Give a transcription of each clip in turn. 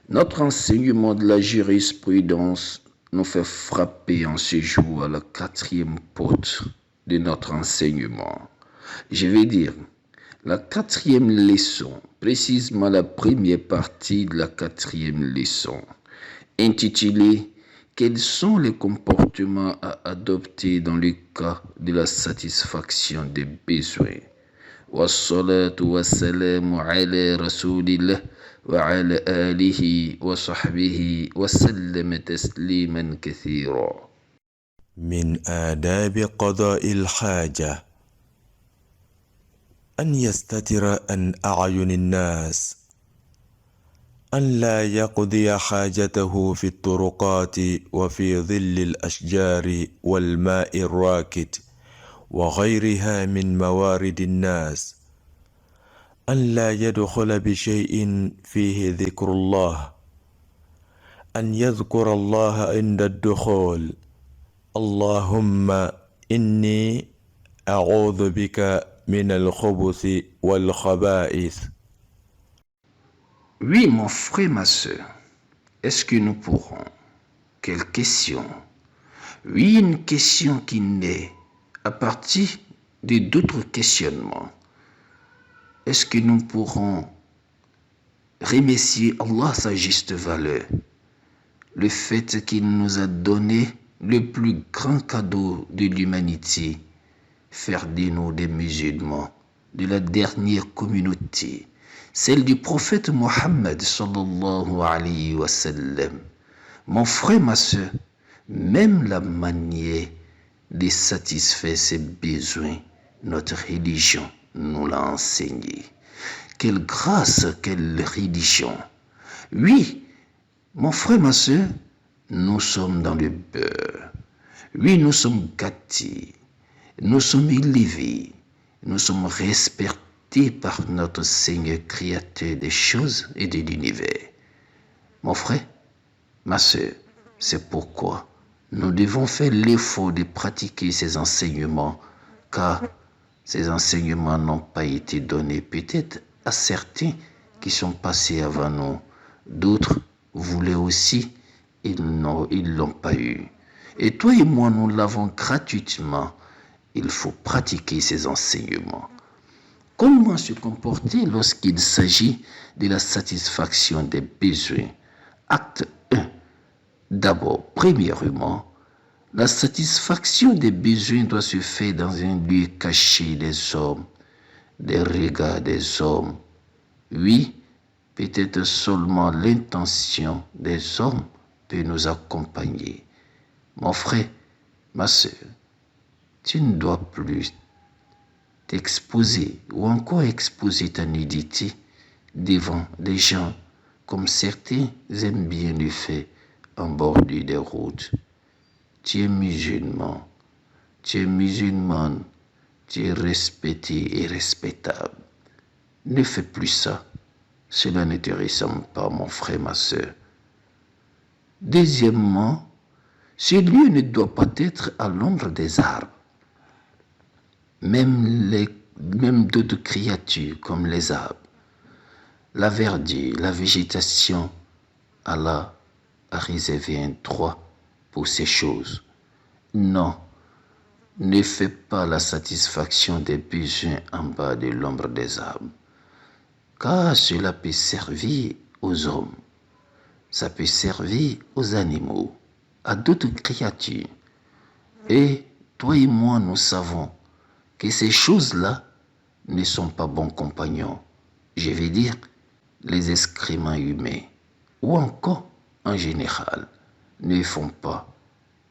Notre enseignement de la jurisprudence nous fait frapper en ce jour à la quatrième porte de notre enseignement. Je vais dire, la quatrième leçon, précisément la première partie de la quatrième leçon, intitulée quels sont les comportements à adopter dans le cas de la satisfaction des besoins. والصلاة والسلام على رسول الله وعلى آله وصحبه وسلم تسليما كثيرا. من آداب قضاء الحاجة أن يستتر عن أعين الناس، أن لا يقضي حاجته في الطرقات وفي ظل الأشجار والماء الراكد وغيرها من موارد الناس، أن لا يدخل بشيء فيه ذكر الله، أن يذكر الله عند الدخول، اللهم إني أعوذ بك من الخبث والخبائث. Oui, mon frère, ma soeur, est-ce que nous pourrons? Quelle question? Oui, une question qui naît à partir de d'autres questionnements. Est-ce que nous pourrons remercier Allah sa juste valeur? Le fait qu'il nous a donné le plus grand cadeau de l'humanité, faire de nous des musulmans, de la dernière communauté, celle du prophète Mohammed sallallahu alayhi wa sallam. Mon frère, ma soeur, même la manière de satisfaire ses besoins, notre religion nous l'a enseigné. Quelle grâce, quelle religion. Oui, mon frère, ma soeur, nous sommes dans le beurre. Oui, nous sommes gâtés. Nous sommes élevés. Nous sommes respectés par notre Seigneur créateur des choses et de l'univers. Mon frère, ma soeur, c'est pourquoi nous devons faire l'effort de pratiquer ces enseignements, car ces enseignements n'ont pas été donnés peut-être à certains qui sont passés avant nous. D'autres voulaient aussi, ils l'ont pas eu. Et toi et moi, nous l'avons gratuitement. Il faut pratiquer ces enseignements. Comment se comporter lorsqu'il s'agit de la satisfaction des besoins? Acte 1. D'abord, premièrement, la satisfaction des besoins doit se faire dans un lieu caché des hommes, des regards des hommes. Oui, peut-être seulement l'intention des hommes peut nous accompagner. Mon frère, ma soeur, tu ne dois plus t'exposer ou encore exposer ta nudité devant des gens comme certains aiment bien le faire en bordure des routes. Tu es musulman, tu es musulmane, tu es respecté et respectable. Ne fais plus ça. Cela ne te ressemble pas, mon frère, ma soeur. Deuxièmement, ce lieu ne doit pas être à l'ombre des arbres. Même d'autres créatures comme les arbres, la verdure, la végétation, Allah a réservé un droit pour ces choses. Non, ne fais pas la satisfaction des besoins en bas de l'ombre des arbres, car cela peut servir aux hommes, ça peut servir aux animaux, à d'autres créatures. Et toi et moi, nous savons que ces choses-là ne sont pas bons compagnons. Je vais dire, les excréments humains, ou encore, en général, ne font pas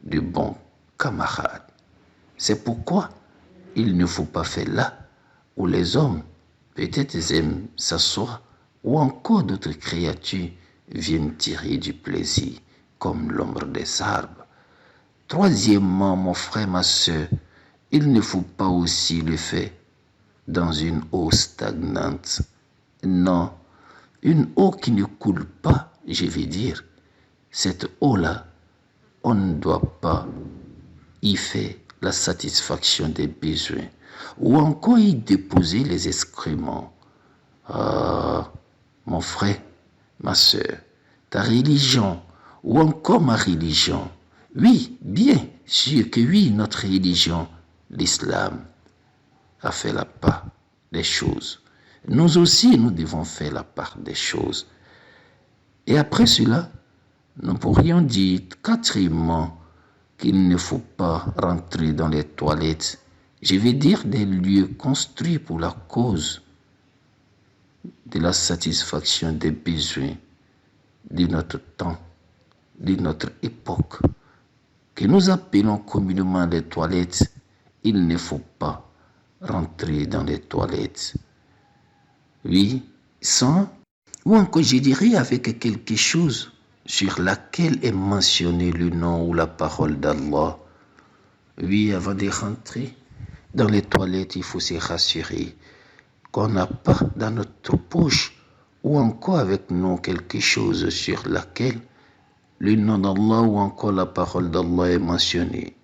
de bons camarades. C'est pourquoi il ne faut pas faire là où les hommes peut-être aiment s'asseoir ou encore d'autres créatures viennent tirer du plaisir comme l'ombre des arbres. Troisièmement, mon frère, ma soeur, il ne faut pas aussi le faire dans une eau stagnante. Non, une eau qui ne coule pas, je vais dire, cette eau-là, on ne doit pas y faire la satisfaction des besoins ou encore y déposer les excréments. Ah, mon frère, ma soeur, ta religion ou encore ma religion. Oui, bien sûr que oui, notre religion, l'islam, a fait la part des choses. Nous aussi, nous devons faire la part des choses. Et après cela, nous pourrions dire quatrièmement qu'il ne faut pas rentrer dans les toilettes. Je vais dire des lieux construits pour la cause de la satisfaction des besoins de notre temps, de notre époque, que nous appelons communément les toilettes. Il ne faut pas rentrer dans les toilettes. Oui, sans, ou encore je dirais avec quelque chose sur laquelle est mentionné le nom ou la parole d'Allah. Oui, avant de rentrer dans les toilettes, il faut se rassurer qu'on n'a pas dans notre poche ou encore avec nous quelque chose sur laquelle le nom d'Allah ou encore la parole d'Allah est mentionné.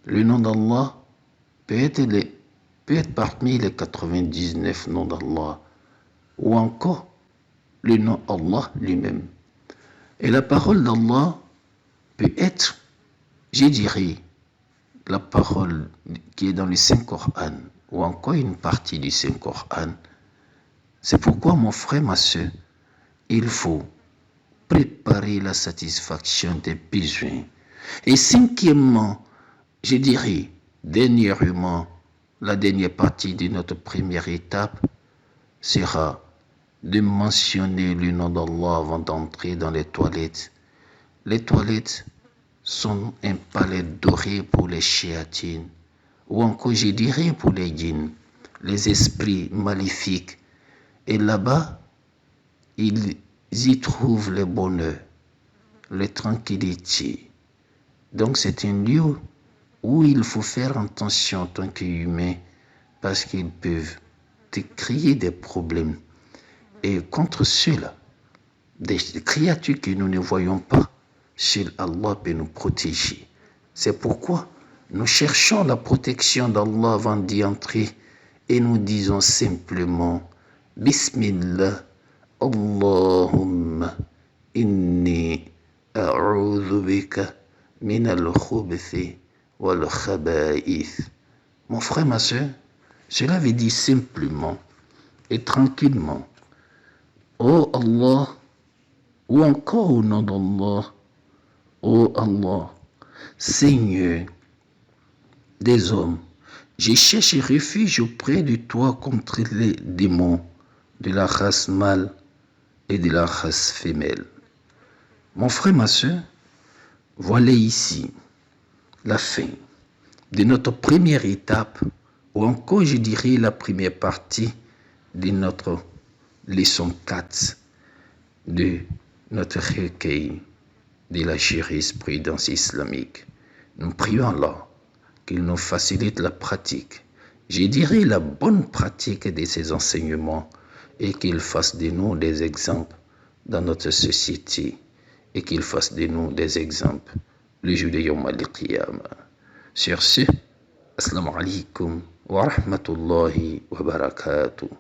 Le nom d'Allah peut être parmi les 99 noms d'Allah ou encore le nom Allah lui-même. Et la parole d'Allah peut être, je dirais, la parole qui est dans le Saint-Coran ou encore une partie du Saint-Coran. C'est pourquoi mon frère, ma soeur, il faut préparer la satisfaction des besoins. Et cinquièmement, je dirais, dernièrement, la dernière partie de notre première étape sera de mentionner le nom d'Allah avant d'entrer dans les toilettes. Les toilettes sont un palais doré pour les shéatines, ou encore je dirais pour les djinns, les esprits maléfiques. Et là-bas, ils y trouvent le bonheur, la tranquillité. Donc c'est un lieu où il faut faire attention en tant qu'humain parce qu'ils peuvent te créer des problèmes. Et contre cela, des créatures que nous ne voyons pas, seul Allah peut nous protéger. C'est pourquoi nous cherchons la protection d'Allah avant d'y entrer et nous disons simplement Bismillah, Allahumma inni a'udhu bika min al-khubuthi wal khaba'ith. Mon frère, ma soeur, cela veut dire simplement et tranquillement Oh Allah, ou encore au nom d'Allah, oh Allah, Seigneur des hommes, je cherche refuge auprès de toi contre les démons de la race mâle et de la race femelle. Mon frère, ma soeur, voilà ici la fin de notre première étape, ou encore je dirais la première partie de notre leçon 4 de notre recueil de la jurisprudence islamique. Nous prions Allah qu'il nous facilite la pratique, je dirais la bonne pratique de ces enseignements et qu'il fasse de nous des exemples dans notre société et qu'il fasse de nous des exemples le jour de Yawm al-Qiyamah. Sur ce, assalamu alaikum wa rahmatullahi wa barakatuh.